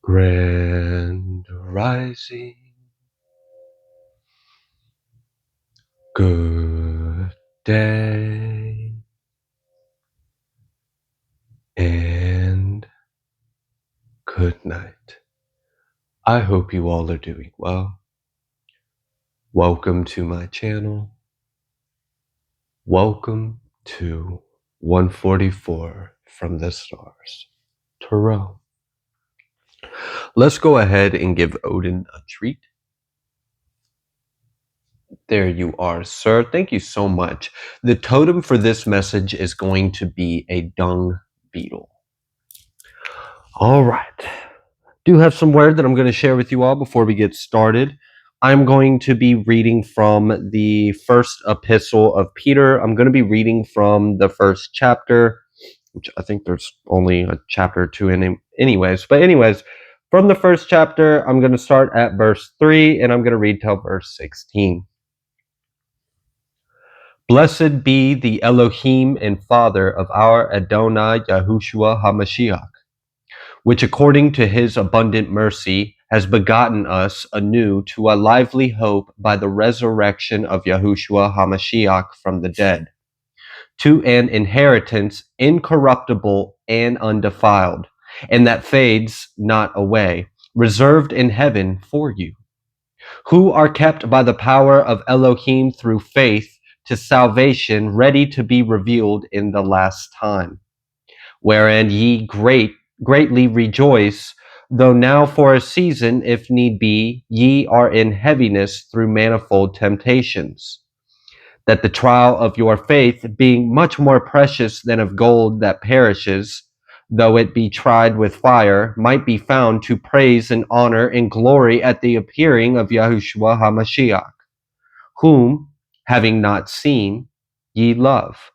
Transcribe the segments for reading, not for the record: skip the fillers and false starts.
Grand rising, good day, and good night. I hope you all are doing well. Welcome to my channel. Welcome to 144 from the stars. Tarot. Let's go ahead and give Odin a treat. There you are, sir. Thank you so much. The totem for this message is going to be a dung beetle. All right. Do have some word that I'm going to share with you all before we get started. I'm going to be reading from the first epistle of Peter. I'm going to be reading from the first chapter, which I think there's only a chapter or two in it anyways. But anyways, from the first chapter, I'm going to start at verse 3 and I'm going to read till verse 16. Blessed be the Elohim and Father of our Adonai Yahushua HaMashiach, which according to his abundant mercy has begotten us anew to a lively hope by the resurrection of Yahushua HaMashiach from the dead, to an inheritance incorruptible and undefiled, and that fades not away, reserved in heaven for you, who are kept by the power of Elohim through faith to salvation, ready to be revealed in the last time, wherein ye greatly rejoice, though now for a season, if need be, ye are in heaviness through manifold temptations, that the trial of your faith, being much more precious than of gold that perishes, though it be tried with fire, might be found to praise and honor and glory at the appearing of Yahushua HaMashiach, whom, having not seen, ye love,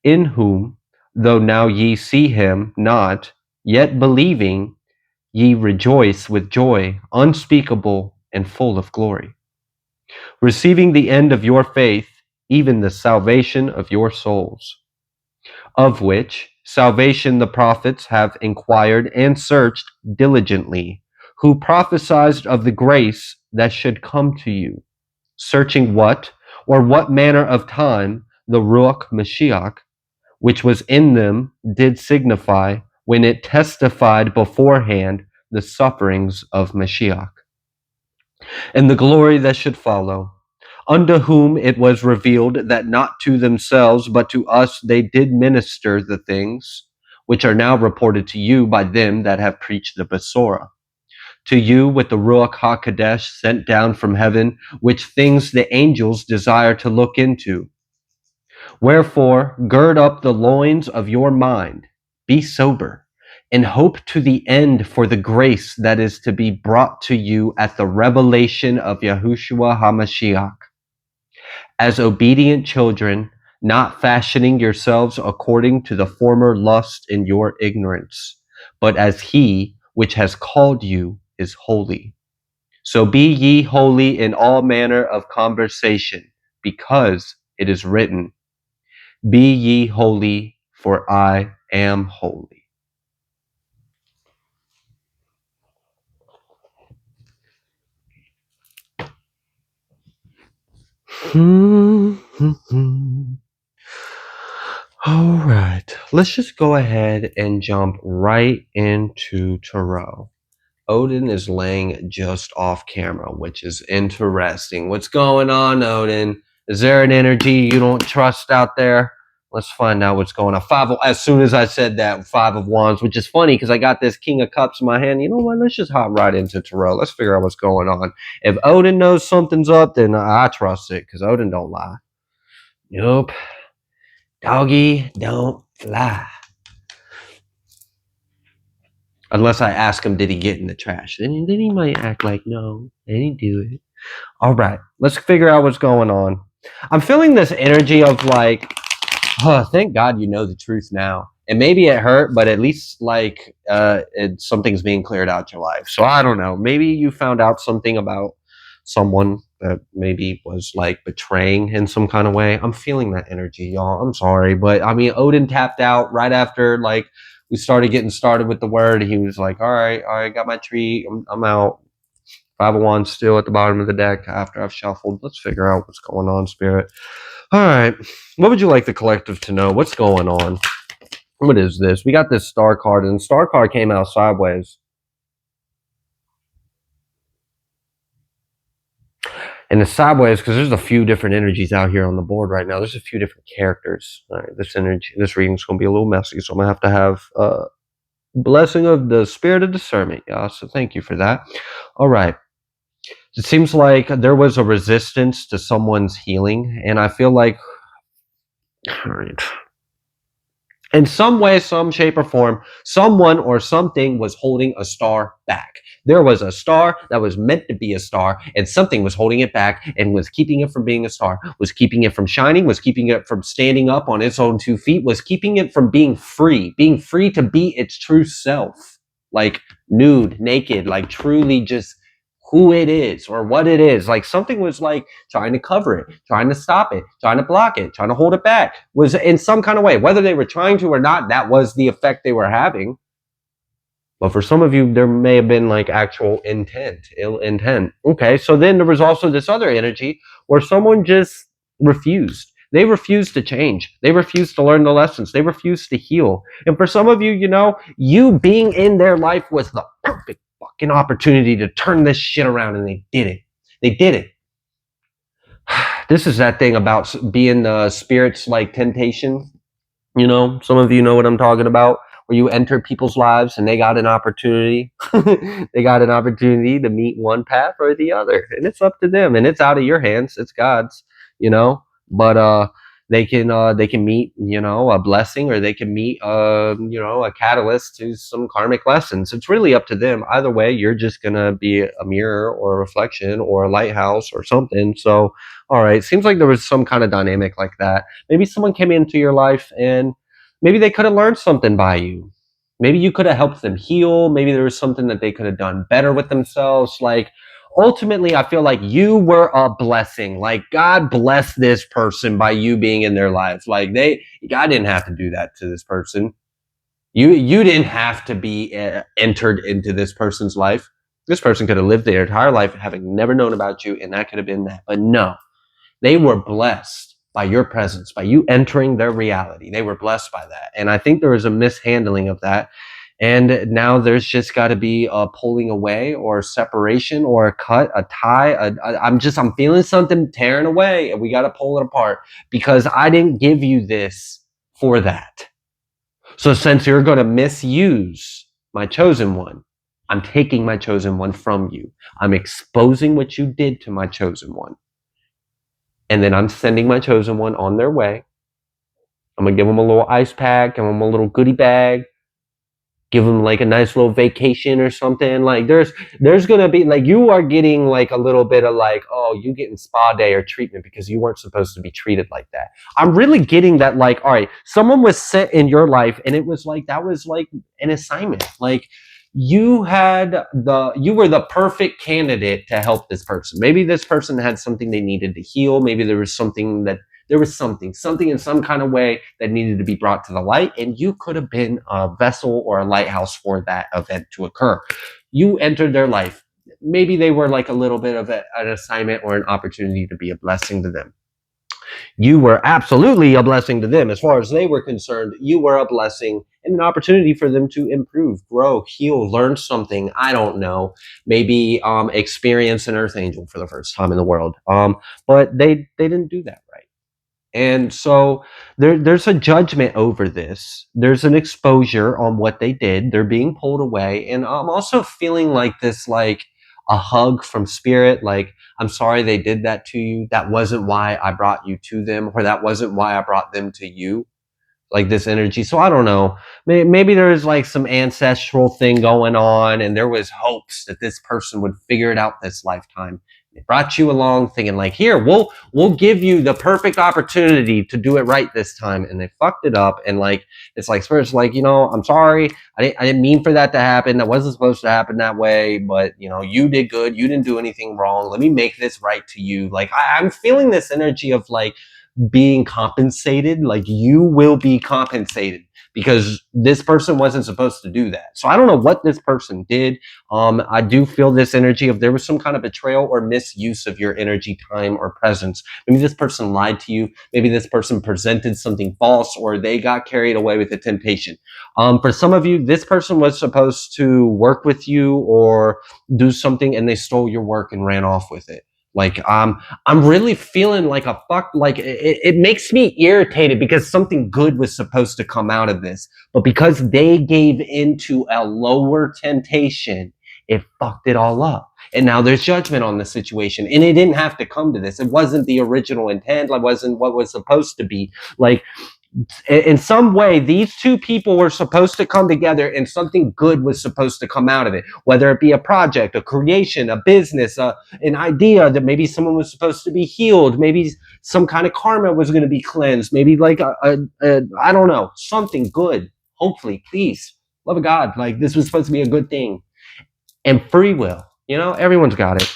in whom, though now ye see him not, yet believing, ye rejoice with joy unspeakable and full of glory, receiving the end of your faith, even the salvation of your souls, of which salvation the prophets have inquired and searched diligently, who prophesied of the grace that should come to you, searching what manner of time the Ruach Mashiach, which was in them, did signify when it testified beforehand the sufferings of Mashiach, and the glory that should follow, unto whom it was revealed that not to themselves but to us they did minister the things which are now reported to you by them that have preached the Besorah, to you with the Ruach HaKodesh sent down from heaven, which things the angels desire to look into. Wherefore, gird up the loins of your mind, be sober, and hope to the end for the grace that is to be brought to you at the revelation of Yahushua HaMashiach. As obedient children, not fashioning yourselves according to the former lust in your ignorance, but as he which has called you is holy. So be ye holy in all manner of conversation, because it is written, be ye holy, for I am holy. All right, let's just go ahead and jump right into tarot. Odin is laying just off camera, which is interesting. What's going on, Odin? Is there an energy you don't trust out there? Let's find out what's going on. As soon as I said that, 5 of Wands, which is funny because I got this King of Cups in my hand. You know what? Let's just hop right into tarot. Let's figure out what's going on. If Odin knows something's up, then I trust it because Odin don't lie. Nope. Doggy don't lie. Unless I ask him, did he get in the trash? Then he might act like, no, they didn't do it. All right, let's figure out what's going on. I'm feeling this energy of like, oh, thank God you know the truth now. And maybe it hurt, but at least like something's being cleared out your life. So I don't know. Maybe you found out something about someone that maybe was like betraying in some kind of way. I'm feeling that energy, y'all. I'm sorry. But I mean, Odin tapped out right after like we started getting started with the word. He was like, all right, got my treat. I'm out. 501 still at the bottom of the deck after I've shuffled. Let's figure out what's going on, Spirit. All right. What would you like the collective to know? What's going on? What is this? We got this star card, and the star card came out sideways. And the sideways, because there's a few different energies out here on the board right now. There's a few different characters. All right, this reading's going to be a little messy, so I'm going to have blessing of the spirit of discernment, y'all. So thank you for that. All right. It seems like there was a resistance to someone's healing, and I feel like, all right, in some way, some shape or form, someone or something was holding a star back. There was a star that was meant to be a star, and something was holding it back and was keeping it from being a star, was keeping it from shining, was keeping it from standing up on its own 2 feet, was keeping it from being free to be its true self, like nude, naked, like truly just who it is or what it is. Like something was like trying to cover it, trying to stop it, trying to block it, trying to hold it back, was in some kind of way, whether they were trying to or not, that was the effect they were having. But for some of you, there may have been like actual intent, ill intent. Okay, so then there was also this other energy where someone just refused. They refused to change. They refused to learn the lessons. They refused to heal. And for some of you, you know, you being in their life was the perfect fucking opportunity to turn this shit around, and they did it. They did it. This is that thing about being the spirit's like temptation. You know, some of you know what I'm talking about, where you enter people's lives and they got an opportunity. They got an opportunity to meet one path or the other, and it's up to them, and it's out of your hands. It's God's, you know, but they can meet, you know, a blessing, or they can meet you know, a catalyst to some karmic lessons. It's really up to them. Either way, you're just gonna be a mirror or a reflection or a lighthouse or something. So all right, seems like there was some kind of dynamic like that. Maybe someone came into your life and maybe they could have learned something by you. Maybe you could have helped them heal. Maybe there was something that they could have done better with themselves. Like, ultimately, I feel like you were a blessing. Like, God blessed this person by you being in their life. Like, God didn't have to do that to this person. You didn't have to be entered into this person's life. This person could have lived their entire life having never known about you, and that could have been that. But no, they were blessed by your presence, by you entering their reality. They were blessed by that. And I think there was a mishandling of that. And now there's just got to be a pulling away or a separation or a cut, a tie. I'm feeling something tearing away, and we got to pull it apart, because I didn't give you this for that. So since you're going to misuse my chosen one, I'm taking my chosen one from you. I'm exposing what you did to my chosen one. And then I'm sending my chosen one on their way. I'm going to give them a little ice pack, give them a little goodie bag, give them like a nice little vacation or something. Like there's going to be like, you are getting like a little bit of like, oh, you getting spa day or treatment because you weren't supposed to be treated like that. I'm really getting that, like, all right, someone was sent in your life, and it was like, that was like an assignment. Like, you were the perfect candidate to help this person. Maybe this person had something they needed to heal. Maybe there was something in some kind of way that needed to be brought to the light, and you could have been a vessel or a lighthouse for that event to occur. You entered their life. Maybe they were like a little bit of an assignment or an opportunity to be a blessing to them. You were absolutely a blessing to them. As far as they were concerned, you were a blessing and an opportunity for them to improve, grow, heal, learn something. I don't know. Maybe experience an earth angel for the first time in the world. But they didn't do that right. And so there's a judgment over this. There's an exposure on what they did. They're being pulled away. And I'm also feeling like this, like a hug from spirit. Like, I'm sorry they did that to you. That wasn't why I brought you to them, or that wasn't why I brought them to you. Like this energy. So I don't know. Maybe there was like some ancestral thing going on, and there was hopes that this person would figure it out this lifetime. They brought you along thinking like, here, we'll give you the perfect opportunity to do it right this time. And they fucked it up. And like, it's like spirit's like, you know, I'm sorry. I didn't mean for that to happen. That wasn't supposed to happen that way. But you know, you did good. You didn't do anything wrong. Let me make this right to you. Like, I'm feeling this energy of like being compensated. Like, you will be compensated. because this person wasn't supposed to do that. So I don't know what this person did. I do feel this energy of there was some kind of betrayal or misuse of your energy, time, or presence. Maybe this person lied to you. Maybe this person presented something false, or they got carried away with the temptation. For some of you, this person was supposed to work with you or do something, and they stole your work and ran off with it. Like, I'm really feeling like a fuck, like it makes me irritated because something good was supposed to come out of this, but because they gave into a lower temptation, it fucked it all up. And now there's judgment on the situation, and it didn't have to come to this. It wasn't the original intent. It wasn't what was supposed to be. Like, in some way, these two people were supposed to come together and something good was supposed to come out of it, whether it be a project, a creation, a business, an idea that maybe someone was supposed to be healed. Maybe some kind of karma was going to be cleansed. Maybe like I don't know, something good. Hopefully, please, love of God. Like, this was supposed to be a good thing. And free will, everyone's got it.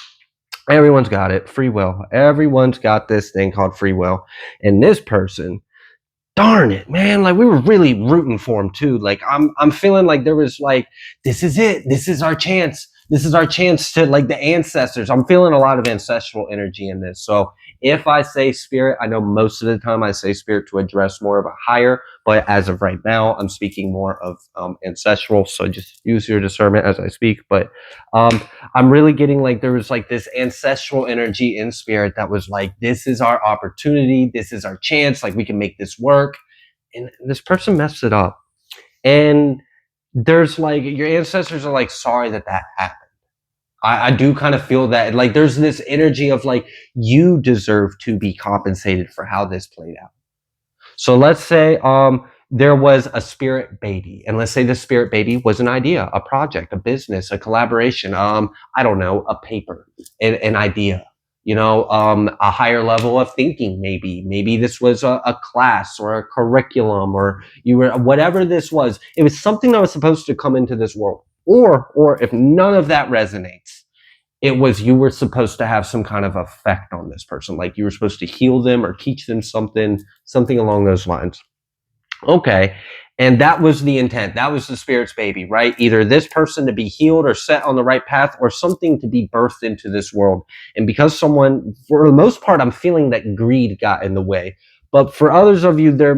Everyone's got it. Free will. Everyone's got this thing called free will. And this person, darn it, man, like we were really rooting for him too. Like I'm feeling like there was like, this is it. This is our chance. This is our chance to, like, the ancestors. I'm feeling a lot of ancestral energy in this. So if I say spirit, I know most of the time I say spirit to address more of a higher, but as of right now, I'm speaking more of ancestral. So just use your discernment as I speak. But I'm really getting like there was like this ancestral energy in spirit that was like, this is our opportunity. This is our chance. Like, we can make this work. And this person messed it up. And there's like, your ancestors are like, sorry that happened. I do kind of feel that, like, there's this energy of like, you deserve to be compensated for how this played out. So let's say there was a spirit baby, and let's say the spirit baby was an idea, a project, a business, a collaboration, I don't know, a paper, an idea, a higher level of thinking. Maybe this was a class or a curriculum, or you were, whatever this was, it was something that was supposed to come into this world. Or if none of that resonates, it was, you were supposed to have some kind of effect on this person. Like, you were supposed to heal them or teach them something along those lines. Okay. And that was the intent. That was the spirit's baby, right? Either this person to be healed or set on the right path, or something to be birthed into this world. And because someone, for the most part, I'm feeling that greed got in the way. But for others of you there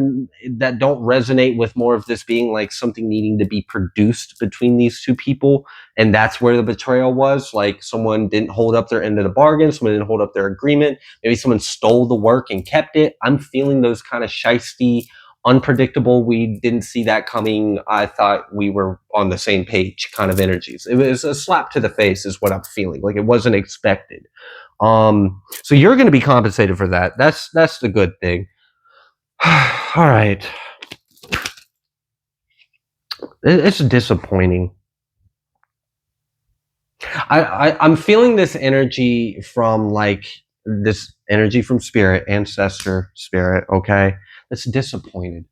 that don't resonate with more of this being like something needing to be produced between these two people, and that's where the betrayal was, like someone didn't hold up their end of the bargain, someone didn't hold up their agreement, maybe someone stole the work and kept it. I'm feeling those kind of shisty, unpredictable, we didn't see that coming, I thought we were on the same page kind of energies. It was a slap to the face is what I'm feeling. Like, it wasn't expected. So you're going to be compensated for that. That's the good thing. All right. It's disappointing. I'm feeling this energy from, like, this energy from spirit, ancestor spirit, okay? That's disappointed.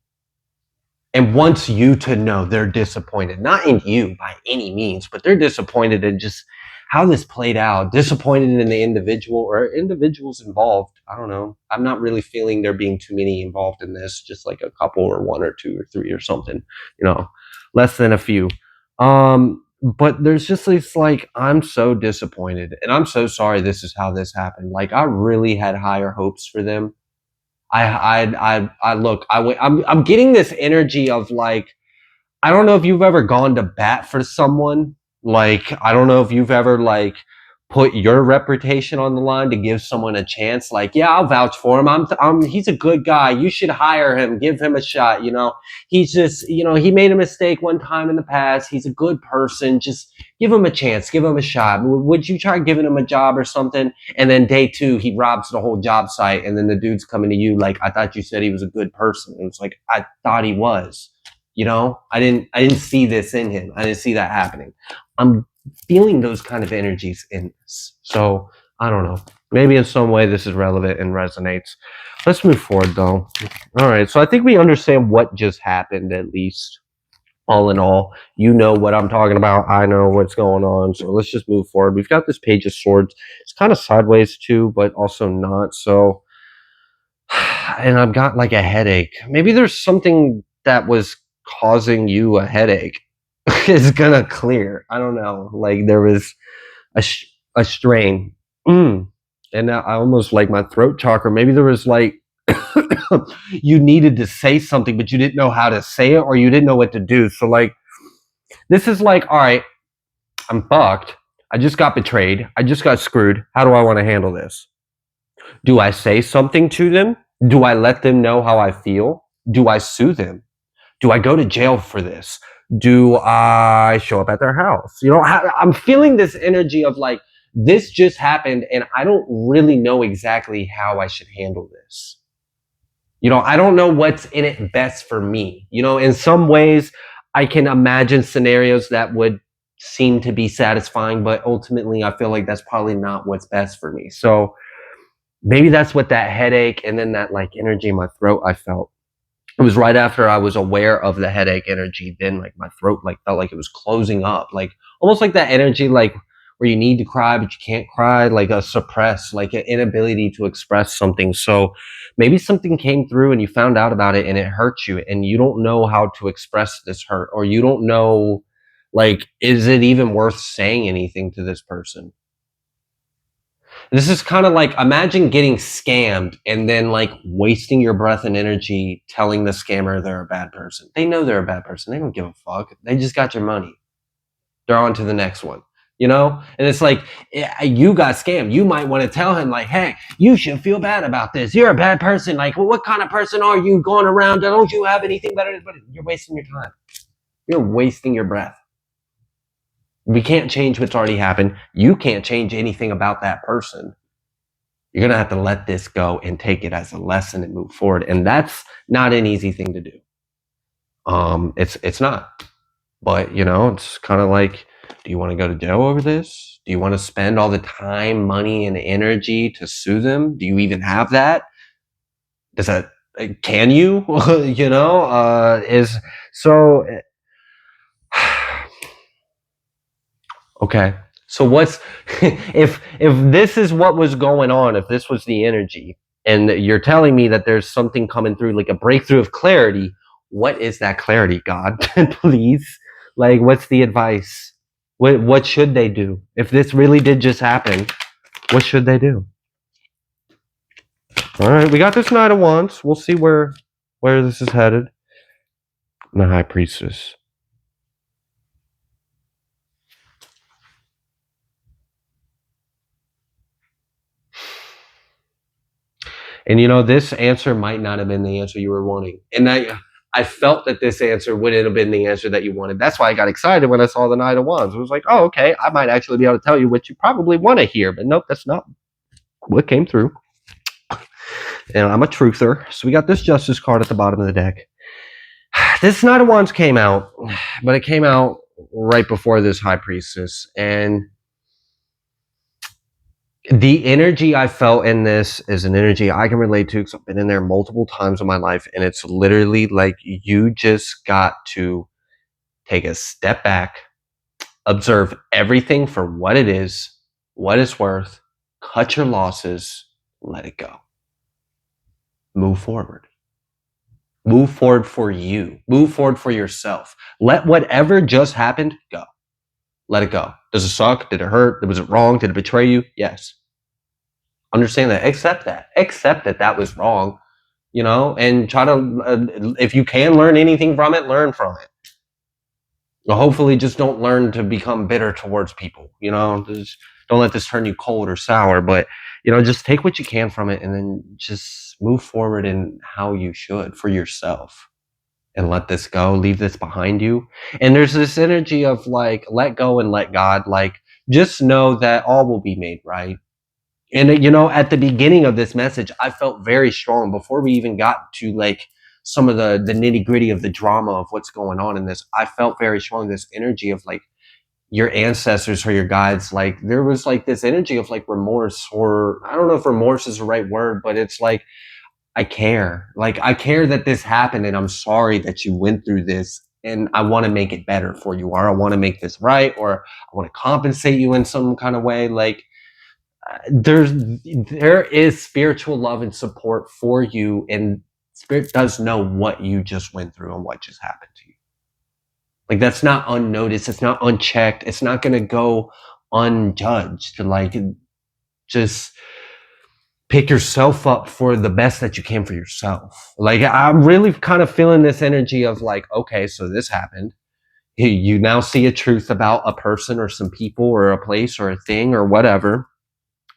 And wants you to know they're disappointed. Not in you by any means, but they're disappointed in just how this played out. Disappointed in the individual or individuals involved. I don't know. I'm not really feeling there being too many involved in this. Just like a couple or one or two or three or something. Less than a few. But there's just this, like, I'm so disappointed. And I'm so sorry this is how this happened. Like, I really had higher hopes for them. I'm getting this energy of, like, I don't know if you've ever gone to bat for someone. Like, I don't know if you've ever, like, put your reputation on the line to give someone a chance. Like, yeah, I'll vouch for him. He's a good guy. You should hire him. Give him a shot. He's just, he made a mistake one time in the past. He's a good person. Just give him a chance. Give him a shot. Would you try giving him a job or something? And then day two, he robs the whole job site. And then the dude's coming to you like, I thought you said he was a good person. And it's like, I thought he was. I didn't see this in him. I didn't see that happening. I'm feeling those kind of energies in this. So I don't know. Maybe in some way this is relevant and resonates. Let's move forward though. All right. So I think we understand what just happened, at least. All in all, you know what I'm talking about. I know what's going on. So let's just move forward. We've got this Page of Swords. It's kind of sideways too, but also not. So, and I've got like a headache. Maybe there's something that was causing you a headache is gonna clear. I don't know. Like there was a strain. And I almost like my throat chakra. Maybe there was like you needed to say something, but you didn't know how to say it, or you didn't know what to do. So like this is like, all right, I'm fucked. I just got betrayed. I just got screwed. How do I want to handle this? Do I say something to them? Do I let them know how I feel? Do I sue them? Do I go to jail for this? Do I show up at their house? You know, I'm feeling this energy of like, this just happened and I don't really know exactly how I should handle this. You know, I don't know what's in it best for me. You know, in some ways, I can imagine scenarios that would seem to be satisfying, but ultimately, I feel like that's probably not what's best for me. So maybe that's what that headache and then that like energy in my throat I felt. It was right after I was aware of the headache energy. Then like my throat like felt like it was closing up, like almost like that energy like where you need to cry but you can't cry, like a suppress, like an inability to express something. So maybe something came through and you found out about it and it hurt you and you don't know how to express this hurt, or you don't know like, is it even worth saying anything to this person? This is kind of like, imagine getting scammed and then like wasting your breath and energy telling the scammer they're a bad person. They know they're a bad person. They don't give a fuck. They just got your money. They're on to the next one, you know? And it's like, you got scammed. You might want to tell him like, hey, you should feel bad about this. You're a bad person. Like, well, what kind of person are you going around? Don't you have anything better? But you're wasting your time. You're wasting your breath. We can't change what's already happened. You can't change anything about that person. You're going to have to let this go and take it as a lesson and move forward. And that's not an easy thing to do. It's not. But, you know, it's kind of like, do you want to go to jail over this? Do you want to spend all the time, money, and energy to sue them? Do you even have that? Does that, can you? You know, is so. Okay. So what's if this is what was going on, if this was the energy, and you're telling me that there's something coming through, like a breakthrough of clarity, what is that clarity, God? Please. Like, what's the advice? What should they do? If this really did just happen, what should they do? All right, we got this Knight of Wands. We'll see where this is headed. And the High Priestess. And you know, this answer might not have been the answer you were wanting. And I felt that this answer wouldn't have been the answer that you wanted. That's why I got excited when I saw the Knight of Wands. It was like, oh, okay, I might actually be able to tell you what you probably want to hear. But nope, that's not what came through. And I'm a truther. So we got this Justice card at the bottom of the deck. This Knight of Wands came out, but it came out right before this High Priestess. And the energy I felt in this is an energy I can relate to because I've been in there multiple times in my life. And it's literally like you just got to take a step back, observe everything for what it is, what it's worth, cut your losses, let it go. Move forward. Move forward for you. Move forward for yourself. Let whatever just happened go. Let it go. Does it suck? Did it hurt? Was it wrong? Did it betray you? Yes. Understand that. Accept that. Accept that that was wrong, you know, and try to, if you can learn anything from it, learn from it. Hopefully just don't learn to become bitter towards people, you know, just don't let this turn you cold or sour, but, you know, just take what you can from it and then just move forward in how you should for yourself and let this go, leave this behind you. And there's this energy of like, let go and let God, like, just know that all will be made right. And, you know, at the beginning of this message, I felt very strong before we even got to like some of the nitty gritty of the drama of what's going on in this. I felt very strong, this energy of like your ancestors or your guides. Like there was like this energy of like remorse, or I don't know if remorse is the right word, but it's like, I care. Like I care that this happened and I'm sorry that you went through this and I want to make it better for you, or I want to make this right, or I want to compensate you in some kind of way. Like, there is spiritual love and support for you, and spirit does know what you just went through and what just happened to you. Like that's not unnoticed. It's not unchecked. It's not going to go unjudged. Like just pick yourself up for the best that you can for yourself. Like I'm really kind of feeling this energy of like, okay, so this happened. You now see a truth about a person or some people or a place or a thing or whatever.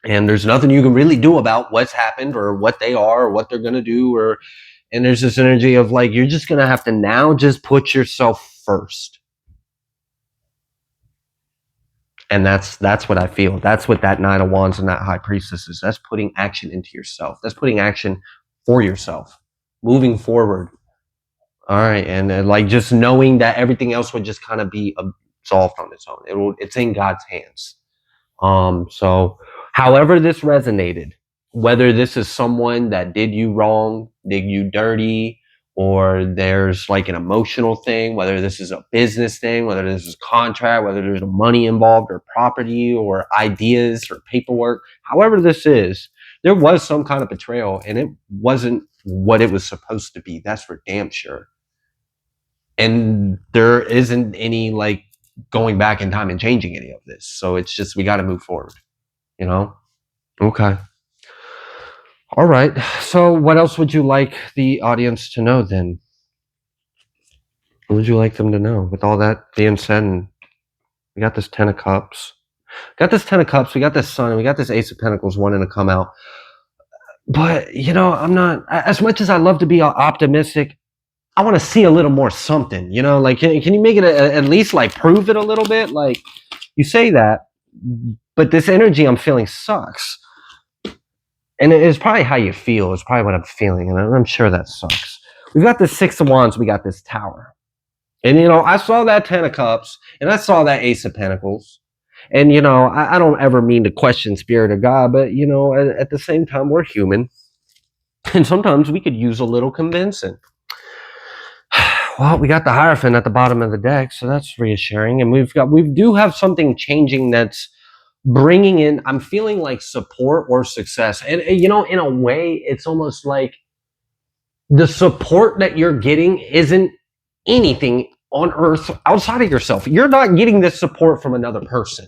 And there's nothing you can really do about what's happened or what they are or what they're going to do. And there's this energy of like, you're just going to have to now just put yourself first. And that's what I feel. That's what that Nine of Wands and that High Priestess is. That's putting action into yourself. That's putting action for yourself, moving forward. All right, and like just knowing that everything else would just kind of be absolved on its own. It's in God's hands. So however this resonated, whether this is someone that did you wrong, did you dirty, or there's like an emotional thing, whether this is a business thing, whether this is contract, whether there's money involved or property or ideas or paperwork, however this is, there was some kind of betrayal and it wasn't what it was supposed to be. That's for damn sure. And there isn't any like going back in time and changing any of this. So it's just, we got to move forward, you know? Okay. All right. So what else would you like the audience to know then? What would you like them to know? With all that being said, and we got this 10 of Cups. We got this Sun, and we got this Ace of Pentacles wanting to come out. But, you know, I'm not, as much as I love to be optimistic, I want to see a little more something, you know, like, can you make it at least like prove it a little bit? Like you say that, but this energy I'm feeling sucks. And it's probably how you feel. It's probably what I'm feeling. And I'm sure that sucks. We've got the Six of Wands. We got this Tower. And, you know, I saw that 10 of Cups and I saw that Ace of Pentacles. And, you know, I don't ever mean to question Spirit of God, but, you know, at the same time, we're human. And sometimes we could use a little convincing. Well, we got the Hierophant at the bottom of the deck, so that's reassuring. And we do have something changing that's bringing in, I'm feeling like support or success. And, you know, in a way, it's almost like the support that you're getting isn't anything on earth outside of yourself. You're not getting this support from another person.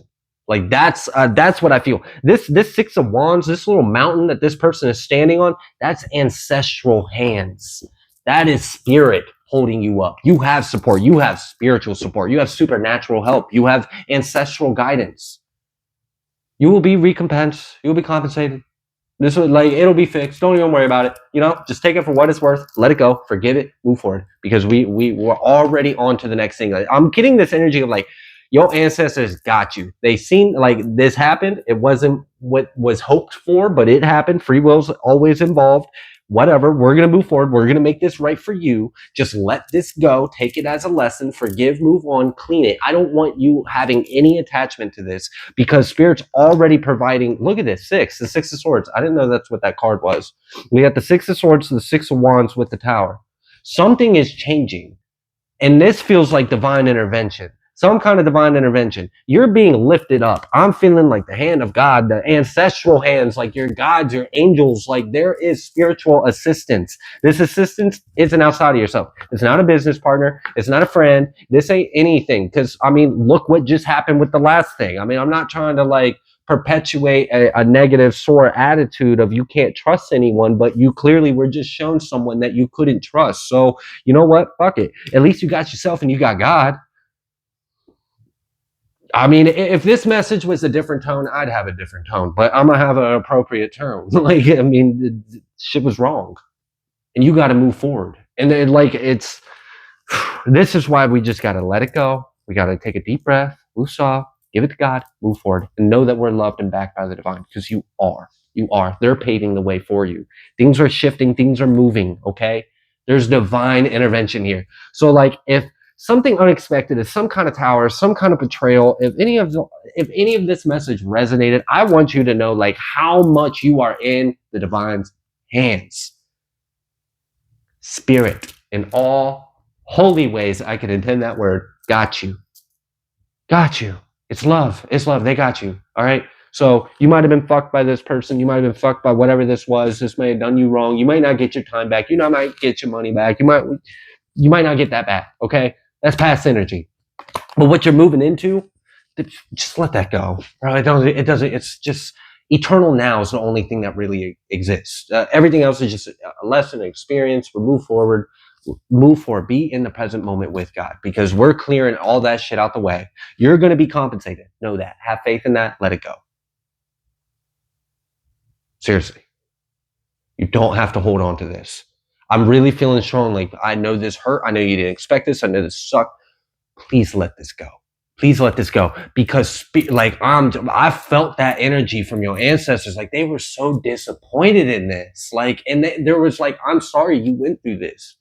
Like that's what I feel. This Six of Wands, this little mountain that this person is standing on, that's ancestral hands. That is spirit holding you up. You have support. You have spiritual support. You have supernatural help. You have ancestral guidance. You will be recompensed. You will be compensated. This will, like, it'll be fixed. Don't even worry about it. You know, just take it for what it's worth. Let it go. Forgive it. Move forward. Because we're already on to the next thing. Like, I'm getting this energy of like, your ancestors got you. They seen like this happened. It wasn't what was hoped for, but it happened. Free will's always involved. Whatever, we're going to move forward. We're going to make this right for you. Just let this go. Take it as a lesson. Forgive, move on, clean it. I don't want you having any attachment to this because Spirit's already providing. Look at this, the Six of Swords. I didn't know that's what that card was. We got the Six of Swords, the Six of Wands with the Tower. Something is changing. And this feels like divine intervention. Some kind of divine intervention. You're being lifted up. I'm feeling like the hand of God, the ancestral hands, like your gods, your angels, like there is spiritual assistance. This assistance isn't outside of yourself. It's not a business partner. It's not a friend. This ain't anything. Because, I mean, look what just happened with the last thing. I mean, I'm not trying to like perpetuate a negative, sore attitude of you can't trust anyone, but you clearly were just shown someone that you couldn't trust. So, you know what? Fuck it. At least you got yourself and you got God. I mean, if this message was a different tone, I'd have a different tone, but I'm going to have an appropriate tone. Like, I mean, shit was wrong and you got to move forward. And then, like, this is why we just got to let it go. We got to take a deep breath, woosah, give it to God, move forward, and know that we're loved and backed by the divine because you are. You are. They're paving the way for you. Things are shifting. Things are moving. Okay. There's divine intervention here. So, like, if something unexpected is some kind of tower, some kind of betrayal, if any of this message resonated, I want you to know like how much you are in the divine's hands. Spirit in all holy ways I could intend that word, got you. Got you. It's love. It's love. They got you. All right. So you might have been fucked by this person. You might have been fucked by whatever this was. This may have done you wrong. You might not get your time back. You might get your money back. You might not get that back. Okay. That's past energy. But what you're moving into, just let that go. It doesn't, it's just eternal now is the only thing that really exists. Everything else is just a lesson, an experience. We move forward, be in the present moment with God, because we're clearing all that shit out the way. You're going to be compensated. Know that. Have faith in that. Let it go. Seriously. You don't have to hold on to this. I'm really feeling strongly. I know this hurt. I know you didn't expect this. I know this sucked. Please let this go. Please let this go, because I felt that energy from your ancestors. Like, they were so disappointed in this. Like, and there was like, I'm sorry you went through this.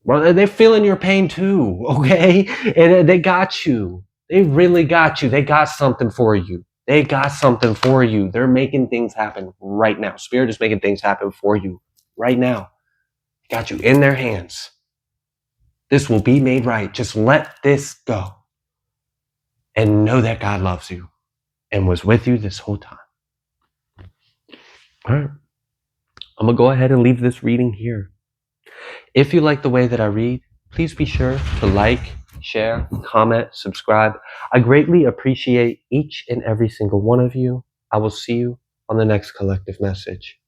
Well, they're feeling your pain too, okay? And they got you. They really got you. They got something for you. They got something for you. They're making things happen right now. Spirit is making things happen for you right now. Got you in their hands. This will be made right. Just let this go. And know that God loves you and was with you this whole time. All right. I'm going to go ahead and leave this reading here. If you like the way that I read, please be sure to like, share, comment, subscribe. I greatly appreciate each and every single one of you. I will see you on the next collective message.